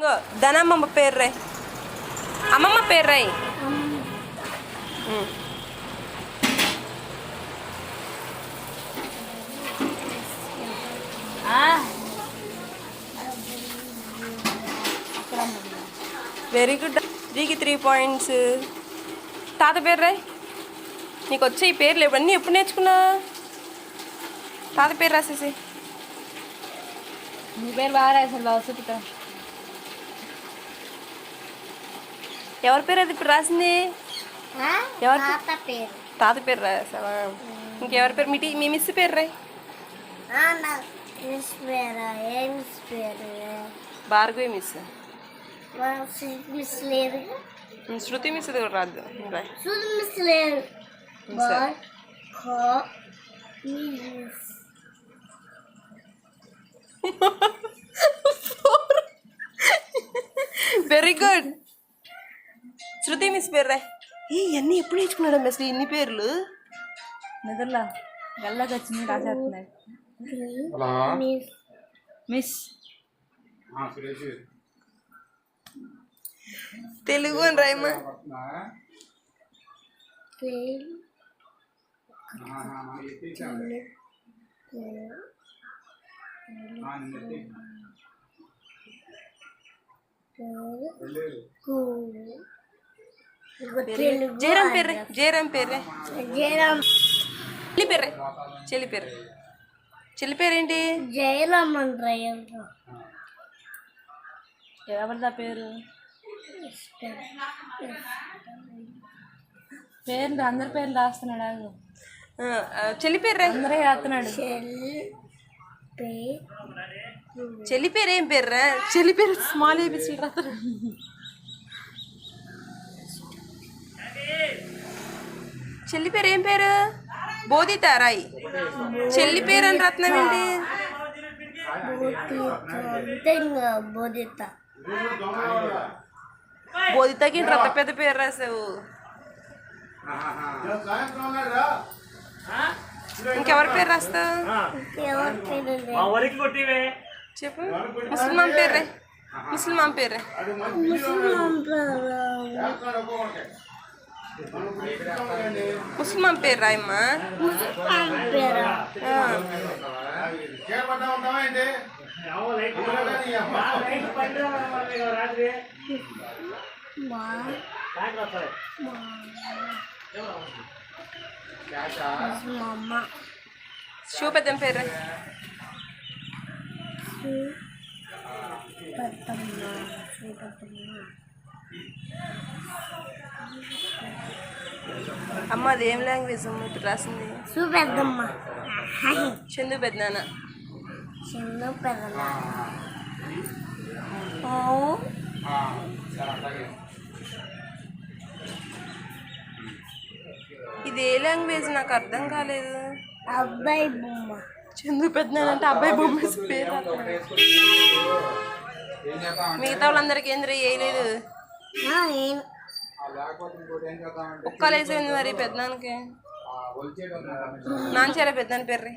ఇగో ధనమ్మమ్మ పేరు రాయి. అమ్మమ్మ పేరు రాయి. Very good. 3కి 3 పాయింట్స్. తాత పేరు రాయి. నీకు వచ్చే ఈ పేర్లు ఇవన్నీ ఎప్పుడు నేర్చుకున్నా? తాత పేరు రాసేసి. నీ పేరు బాగా రాశాను బాబు, చూపుతా. ఎవరి పేరు అది ఇప్పుడు రాసింది? ఎవరి పేరు? తాత పేరు రాసావా? ఇంకెవరి పేరు? మీ మిస్ పేరు రాయి. భార్గవి మిస్. మిస్ లేదు. శృతి మిస్ కూడా రాదు. మిస్ లేదు. Very good. శృతి మిస్ పేరు రాయి. ఇవన్నీ ఎప్పుడు నేర్చుకున్నాడు అసలు ఇన్ని పేర్లు? నిద్రలా గల్లాకి వచ్చింది రాసేస్తున్నాయి. మిస్ తెలుగు అని రాయమ్మా. జయరాం పేరు. జయరాం పేరు. చెల్లి పేరు. చెల్లి పేరు. చెల్లి పేరేంటి? జయరామ్. ఎవరిదా పేరు? పేర్లు అందరి పేర్లు రాస్తున్నాడు. చెల్లి పేరు రా. అందరే రాస్తున్నాడు. చెల్లి పేరు ఏం పేరు రా? చెల్లి పేరు స్మాల్ ఏబిసి రాస్తున్నాడు. చెల్లి పేరు ఏం పేరు? బోధిత రాయి. చెల్లి పేరు అని రత్నం ఏంటి? బోధితకి రత్న పెద్ద పేరు రాసావు. ఇంకెవరి పేరు రాస్తావు? చెప్పు. ముసల్మాన్ పేరు రే. ముసల్మాన్ పేరు. ముసల్మాన్ పేరు రాయమ్మా. షూ పెద్ద పేరు. అమ్మ అది ఏం లాంగ్వేజ్ అమ్మ ఇప్పుడు రాసింది? పెద్దమ్మ. చందు పెద్దనాన్న. చందు పెద్దమ్మ. ఇది ఏ లాంగ్వేజ్ నాకు అర్థం కాలేదు. అబ్బాయి బొమ్మ. చందు పెద్దనాన్న అంటే అబ్బాయి బొమ్మ పేరు. మిగతా వాళ్ళందరికీ ఏం వేయలేదు. ఒక్కలు వేసేది మరి పెద్దనాన్నకి. నాన్న చేరా పెద్దనాన్న పేరు.